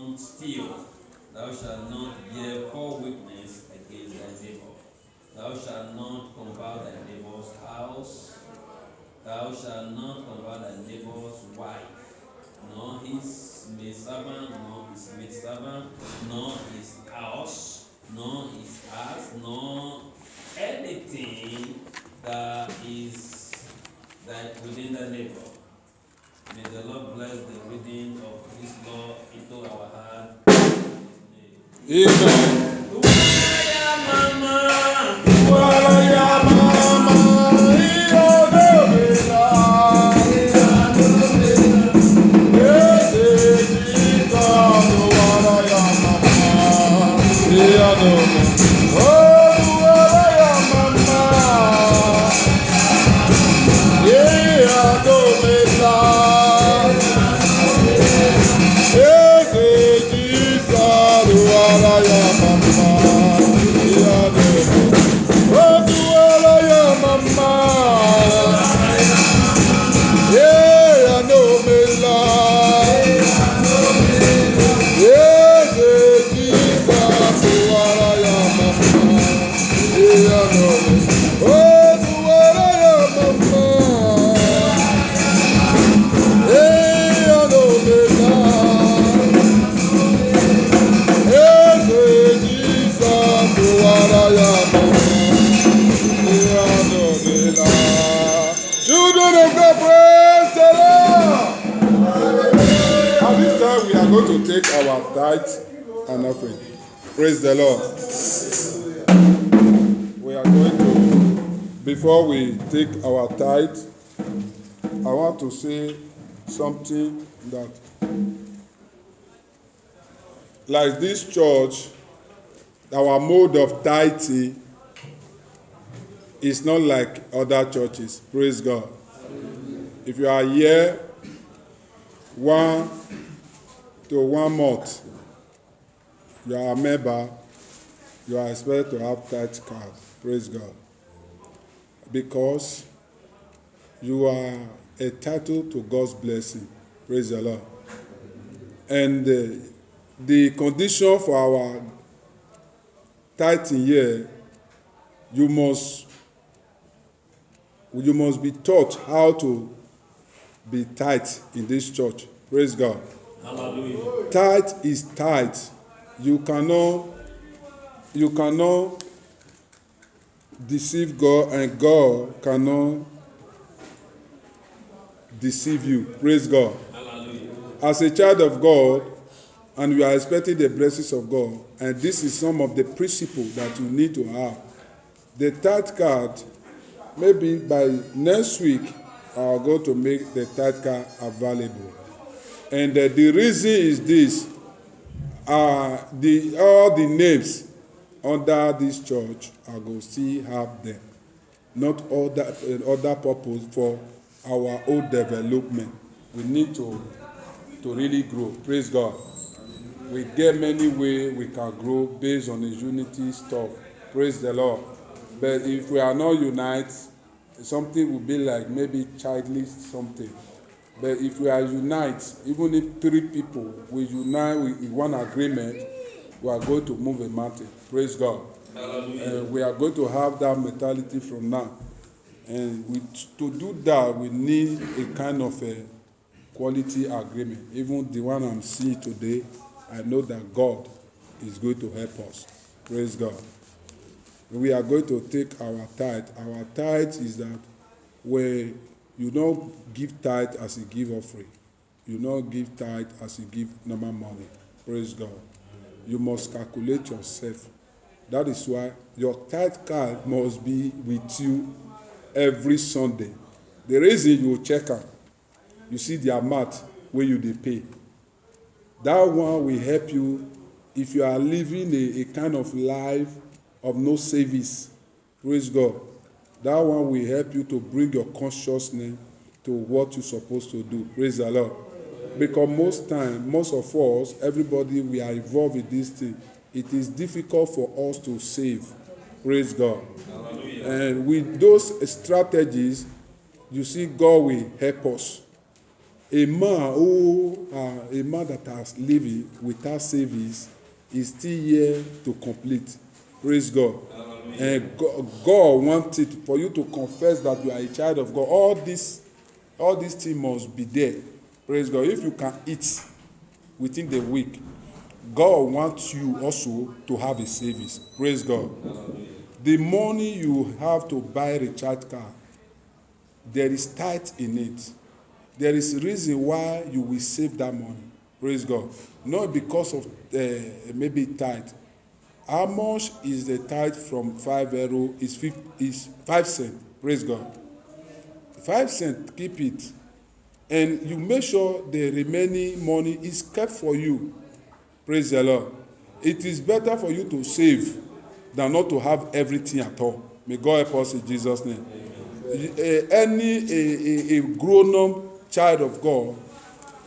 not steal. Thou shalt not bear false witness against thy neighbor. Thou shalt not covet thy neighbor's house. Thou shalt not covet thy neighbor's wife, nor his maidservant, nor his maidservant, nor his house, nor his ass, nor anything that is within the neighbor. May the Lord bless the reading of His law into our heart. Amen. To take our tithes and offering. Praise the Lord. We are going to, before we take our tithe, I want to say something that, like this church, our mode of tithing is not like other churches. Praise God. If you are here, 1 to 1 month, you are a member, you are expected to have tithe card. Praise God. Because you are entitled to God's blessing. Praise the Lord. And the condition for our tithing here, you must be taught how to be tithe in this church. Praise God. Hallelujah. Tithe is tithe. You cannot deceive God, and God cannot deceive you. Praise God. Hallelujah. As a child of God, and you are expecting the blessings of God, and this is some of the principles that you need to have. The tithe card, maybe by next week, I'll go to make the tithe card available. And the reason is this: all the names under this church are going to still have them, not other purpose for our own development. We need to really grow. Praise God. We get many ways we can grow based on the unity stuff. Praise the Lord. But if we are not united, something will be like maybe childish something. But if we are united, even if 3 people we unite with one agreement, we are going to move a mountain. Praise God. We are going to have that mentality from now. And to do that, we need a kind of a quality agreement. Even the one I'm seeing today, I know that God is going to help us. Praise God. We are going to take our tithe. Our tithe is that where you don't give tithe as you give offering. You don't give tithe as you give normal money. Praise God. You must calculate yourself. That is why your tithe card must be with you every Sunday. The reason you check out, you see the amount where you dey pay. That one will help you if you are living a kind of life of no service. Praise God. That one will help you to bring your consciousness to what you're supposed to do. Praise the Lord. Because most of us, everybody, we are involved in this thing. It is difficult for us to save. Praise God. Hallelujah. And with those strategies, you see God will help us. A man that has living without savings is still here to complete. Praise God. And God wants it for you to confess that you are a child of God. All these things must be there. Praise God. If you can eat within the week, God wants you also to have a savings. Praise God. The money you have to buy a recharge card, there is tithe in it. There is a reason why you will save that money. Praise God. Not because of maybe tithe. How much is the tithe from 5 euro? Is 5 cents. Praise God. 5 cents, keep it. And you make sure the remaining money is kept for you. Praise the Lord. It is better for you to save than not to have everything at all. May God help us in Jesus' name. A grown-up child of God,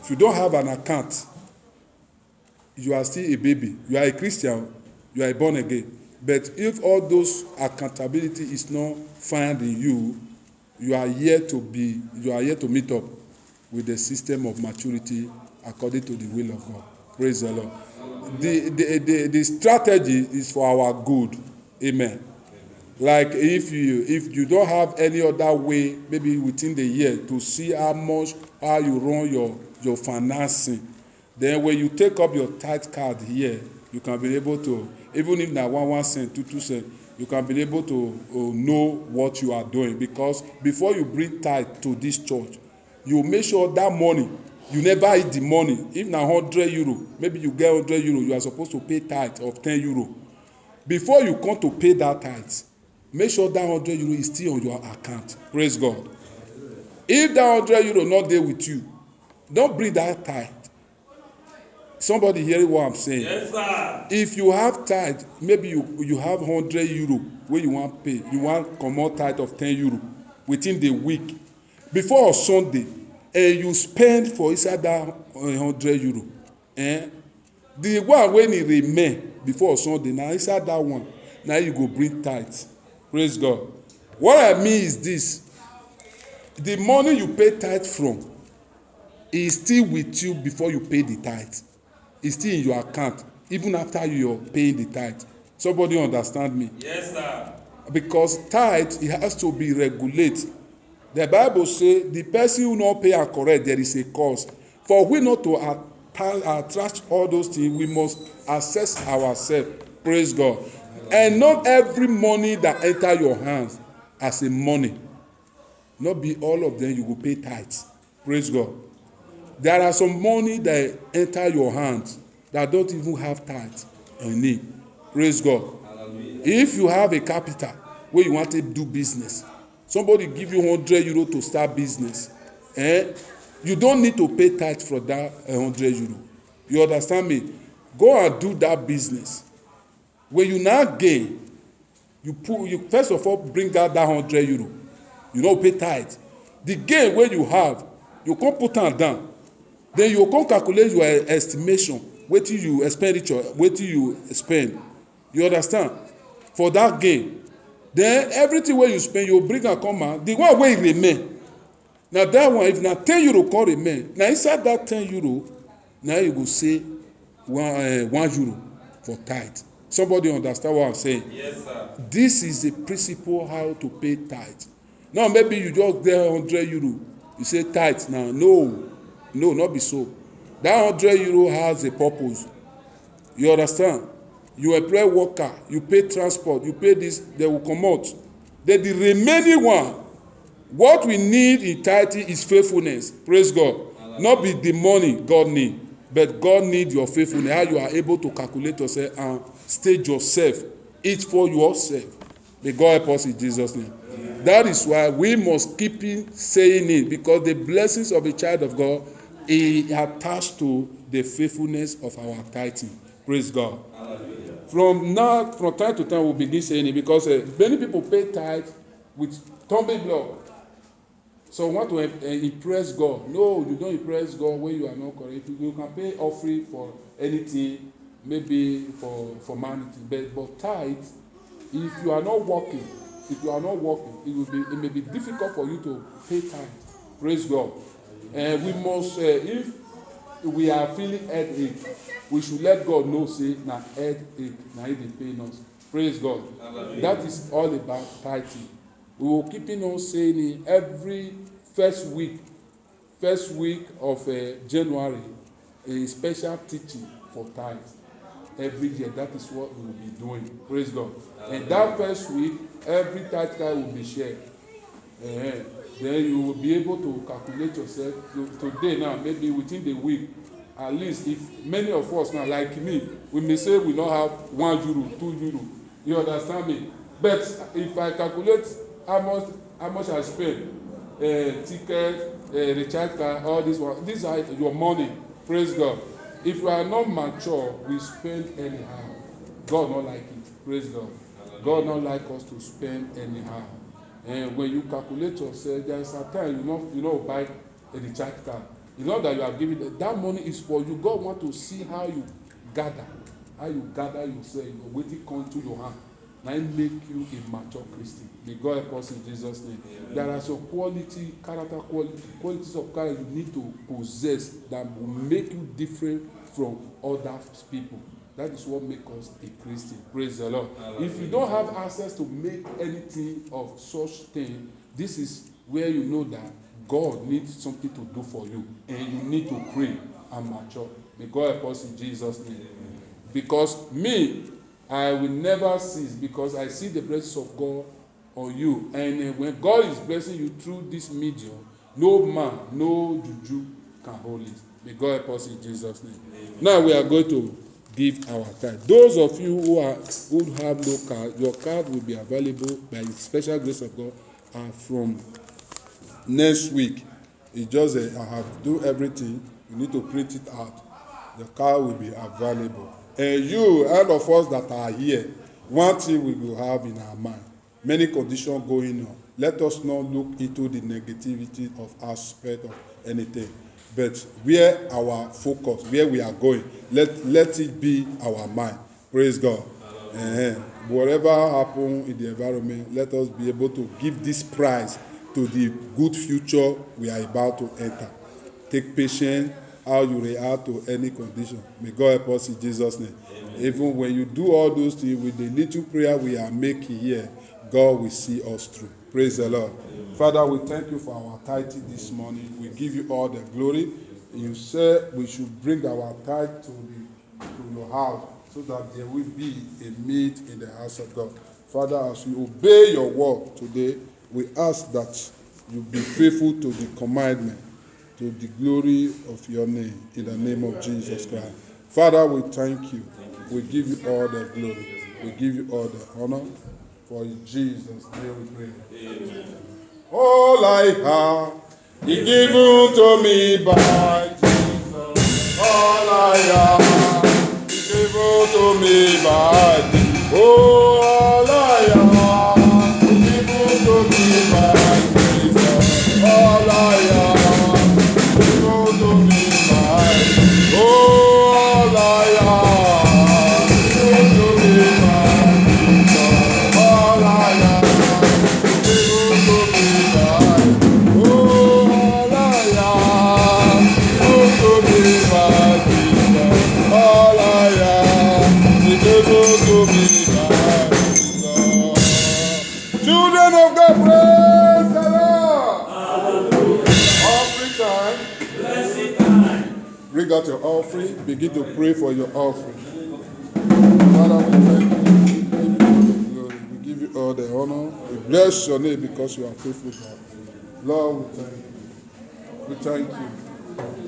if you don't have an account, you are still a baby. You are a Christian, you are born again. But if all those accountability is not found in you, you are yet to meet up with the system of maturity according to the will of God. Praise the Lord. The strategy is for our good. Amen. Like if you don't have any other way, maybe within the year, to see how you run your financing, then when you take up your tithe card here, you can be able to, even if na 1 cent, 2 cents, you can be able to know what you are doing. Because before you bring tithe to this church, you make sure that money, you never eat the money. If na 100 euro, maybe you get 100 euro, you are supposed to pay tithe of 10 euro. Before you come to pay that tithe, make sure that 100 euro is still on your account. Praise God. If that 100 euro not there with you, don't bring that tithe. Somebody hearing what I'm saying? Yes, sir. If you have tithe, maybe you have 100 euro where you want pay, you want comot tithe of 10 euro within the week. Before Sunday, you spend for inside that 100 euro. The one when it remain before Sunday, now inside that one, now you go bring tithe. Praise God. What I mean is this: the money you pay tithe from is still with you before you pay the tithe. It's still in your account even after you're paying the tithe. Somebody understand me? Yes, sir. Because tithe, it has to be regulated. The Bible says the person who not pay and correct, there is a cause. For we not to attract all those things, we must assess ourselves. Praise God. And not every money that enter your hands as a money, not be all of them you will pay tithes. Praise God. There are some money that enter your hands that don't even have tithes in it. Praise God. Hallelujah. If you have a capital where you want to do business, somebody give you 100 euro to start business, you don't need to pay tithe for that 100 euro. You understand me? Go and do that business. When you now gain, you first of all bring out that 100 euro. You don't pay tithe. The gain when you have, you can't put it down. Then you can calculate your estimation, wetin you expenditure, wetin you spend. You understand? For that gain. Then everything wey you spend, you bring am come out. The one wey remain, na that one, if na 10 euro come remain, na inside that 10 euro, na you go say 1 euro for tithe. Somebody understand what I'm saying? Yes, sir. This is the principle how to pay tithe. Now maybe you just get 100 euro, you say tithe now. No, not be so. That 100 euro has a purpose. You understand? You employ worker, you pay transport, you pay this, they will come out. Then the remaining one, what we need in tithing is faithfulness. Praise God. Not be the money God need, but God need your faithfulness. How you are able to calculate yourself and stage yourself. Eat for yourself. May God help us in Jesus' name. Amen. That is why we must keep saying it, because the blessings of a child of God is attached to the faithfulness of our tithing. Praise God. Hallelujah. From time to time, we'll begin saying it, because many people pay tithe with tumbling block. So want to impress God. No, you don't impress God when you are not correct. You can pay offering for anything, maybe for formality. But tithe, if you are not working, it may be difficult for you to pay tithe. Praise God. And we must, if we are feeling headache, we should let God know, say, na headache, na it dey pain us. Praise God. That is all about tithing. We will keep on saying it every first week of January, a special teaching for tithes. Every year, that is what we will be doing. Praise God. And that first week, every tithe card will be shared. Then you will be able to calculate yourself today now, maybe within the week. At least if many of us now, like me, we may say we don't have €1, €2. You understand me? But if I calculate how much I spend, ticket, recharge card, all this one, these are your money. Praise God. If we are not mature, we spend anyhow. God not like it. Praise God. God not like us to spend anyhow. And when you calculate yourself, there is a time you know buy a recharge card. You know that you are giving that money is for you. God want to see how you gather yourself. Your waiting come to your hand. Now make you a mature Christian. May God help us in Jesus' name. Amen. There are some qualities of character you need to possess that will make you different from other people. That is what makes us a Christian. Praise the Lord. If you don't have access to make anything of such thing, this is where you know that God needs something to do for you, and you need to pray and mature. May God help us in Jesus' name. Amen. Because me, I will never cease, because I see the blessings of God on you. And when God is blessing you through this medium, no man, no juju can hold it. May God help us in Jesus' name. Amen. Now we are going to give our tithe. Those of you who have no card, your card will be available by the special grace of God from next week. It's just I have to do everything. You need to print it out. The card will be available. And you, all of us that are here, one thing we will have in our mind, many conditions going on. Let us not look into the negativity of aspect of anything, but where our focus, where we are going, let it be our mind. Praise God. Whatever happens in the environment, let us be able to give this prize to the good future we are about to enter. Take patience, how you react to any condition. May God help us in Jesus' name. Amen. Even when you do all those things with the little prayer we are making here, God will see us through. Praise the Lord. Amen. Father, we thank you for our tithing this morning. We give you all the glory. You said we should bring our tithe to your house so that there will be a meat in the house of God. Father, as we obey your word today, we ask that you be faithful to the commandment, to the glory of your name, in the name of Jesus Christ. Father, we thank you. We give you all the glory. We give you all the honor. For in Jesus' name we pray. Amen. All I have is given to me by Jesus. All I have is given to me by Jesus. Oh, all I have is given to me by Jesus. All I have is given to me by Jesus. Oh, all I have is given to me by Jesus. All I have is given to me by Jesus. Oh, all I have is given to me by Jesus. All I have is given to me by Jesus. Children of God, praise the Lord. Hallelujah. Offering time. Blessed time. Bring out your offering. Begin to pray for your offering. Father, we thank you. We give you all the glory. We give you all the honor. We bless your name because you are faithful, God. Lord, we thank you. We thank you.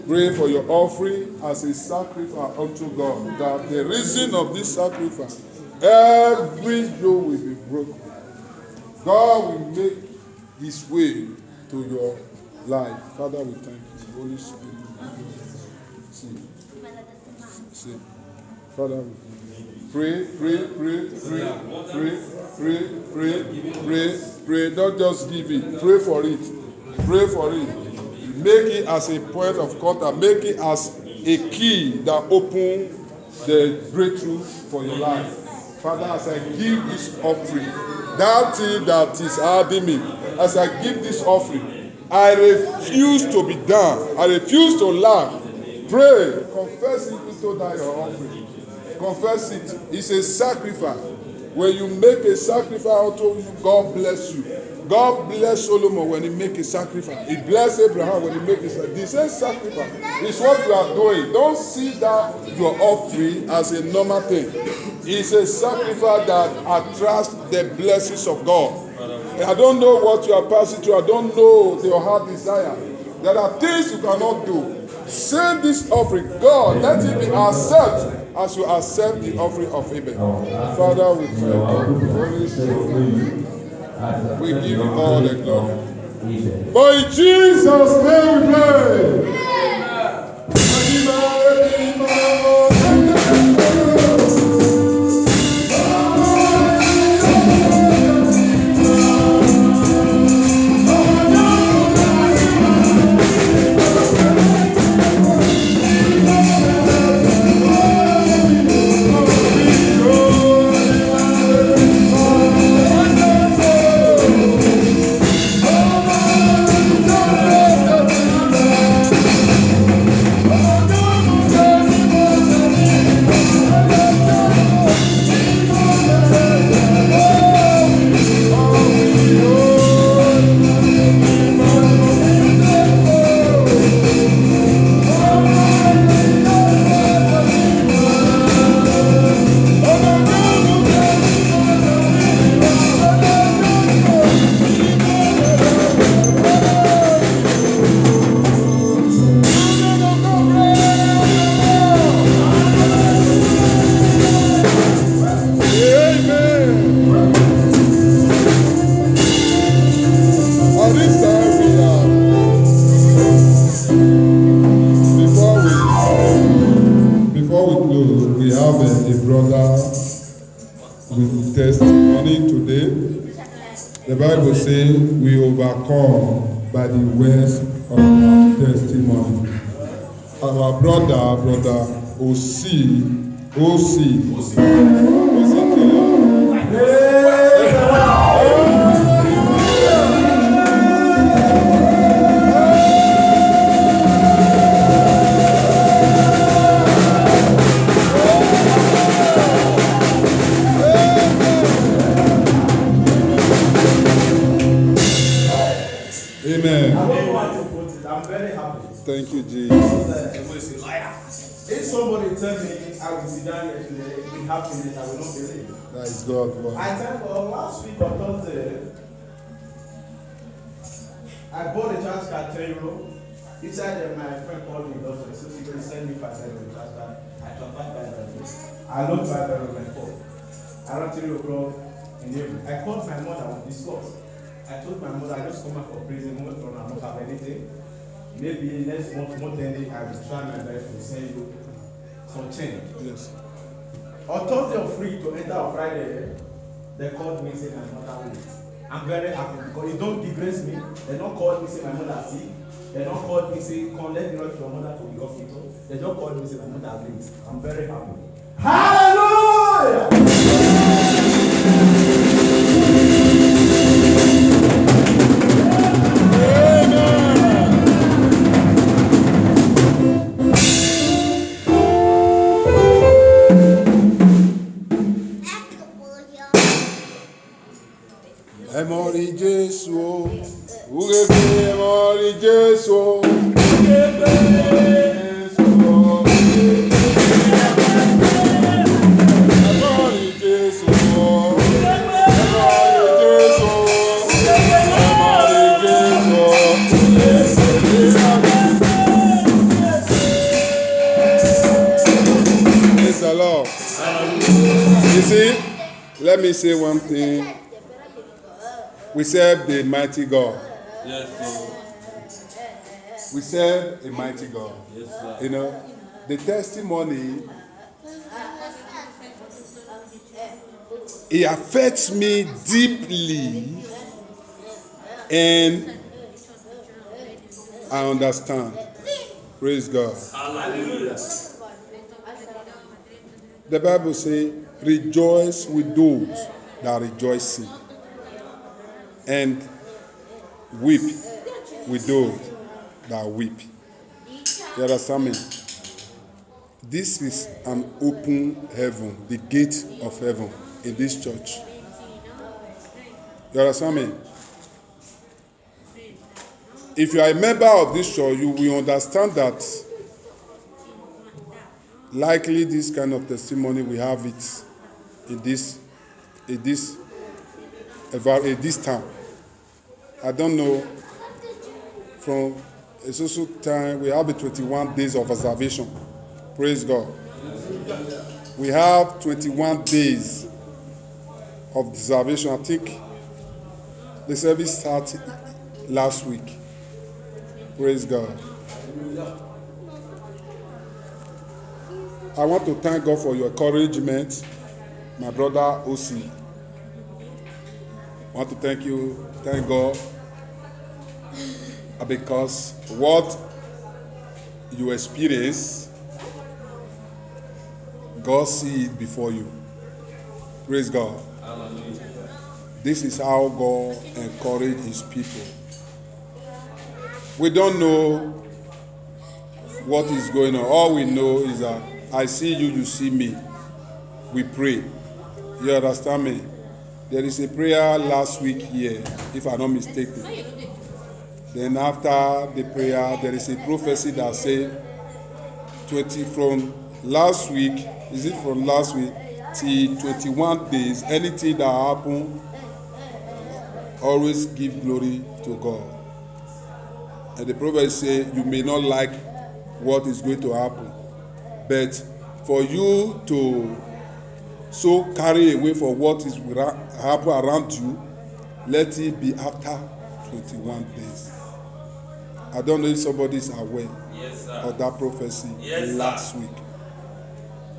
Pray for your offering as a sacrifice unto God, that the reason of this sacrifice, every yoke will be broken. God will make his way to your life. Father, we thank you. Holy Spirit. See. Father, we pray. Don't just give it. Pray for it. Pray for it. Make it as a point of contact. Make it as a key that opens the breakthrough for your life. Father, as I give this offering, that thing that is hurting me, as I give this offering, I refuse to be down. I refuse to laugh. Pray. Confess it into that your offering. Confess it. It's a sacrifice. When you make a sacrifice unto you, God bless you. God bless Solomon when he make a sacrifice. He bless Abraham when he make a sacrifice. The same sacrifice is what you are doing. Don't see that your offering as a normal thing. It's a sacrifice that attracts the blessings of God. I don't know what you are passing through. I don't know your heart desire. There are things you cannot do. Send this offering. God, let it be accepted as you accept the offering of Abel. Father, we pray. We give you all the glory. For in Jesus' name we pray. The Bible says we overcome by the words of our testimony. Our brother O.C. Amen. I'm very happy. Thank you, Jesus. If somebody tell me I will sit down yesterday with happiness, I will not believe. That is God. I tell you, last week on Thursday, I bought a charge card 10 euro. Inside my friend called me, doctor, so she can send me 5 euro charge card. I transferred 5 euro. I lost 5 euro on my phone. Around 3 o'clock in the evening. I called my mother with discuss. I told my mother I just come back for prison, I don't have anything. Maybe next month, more than I will try my best to send you some change. Yes. On Thursday or free to enter on Friday, they called me saying my mother late. I'm very happy because it don't disgrace me. They don't call me saying my mother sick. They don't call me saying come let me rush your mother to the hospital. They don't call me saying my mother late. I'm very happy. Hallelujah! Emori Jesu, Ugebe Emori Jesu, Ugebe Jesu, Emori Jesu, Praise the Lord. You see, let me say one thing. We serve the mighty God. Yes, sir. We serve a mighty God. Yes, sir. You know, the testimony, it affects me deeply, and I understand. Praise God. Hallelujah. The Bible says, rejoice with those that rejoice, and weep with those that weep. You understand me? This is an open heaven, the gate of heaven in this church. You understand me? If you are a member of this church, you will understand that likely this kind of testimony we have it in this time. I don't know, from a social time we have 21 days of observation. Praise God. We have 21 days of observation. I think the service started last week. Praise God. I want to thank God for your encouragement, my brother Osi. I want to thank God, because what you experience, God sees it before you. Praise God. This is how God encourages his people. We don't know what is going on. All we know is that I see you, you see me. We pray. You understand me? There is a prayer last week here, if I'm not mistaken. Then after the prayer, there is a prophecy that says 20 from last week, is it from last week till 21 days, anything that happen, always give glory to God. And the prophet say, you may not like what is going to happen, but for you to so carry away for what is happen around you, let it be after 21 days. I don't know if somebody is aware of that prophecy last week.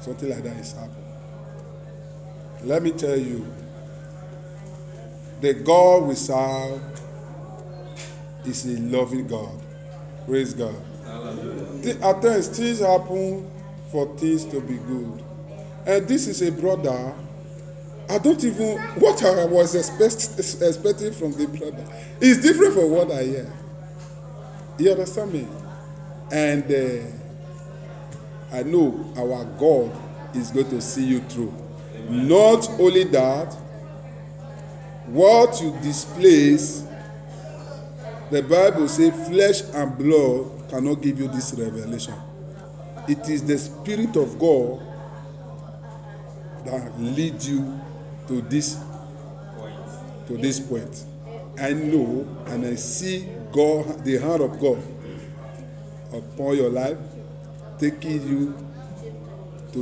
Something like that is happening. Let me tell you, the God we serve is a loving God. Praise God. At times, things happen for things to be good. And this is a brother, I don't even, what I was expecting from the brother is different from what I hear. You understand me? And I know our God is going to see you through. Amen. Not only that, what you displace, the Bible says flesh and blood cannot give you this revelation. It is the Spirit of God that leads you to this point. I know and I see God, the hand of God upon your life, taking you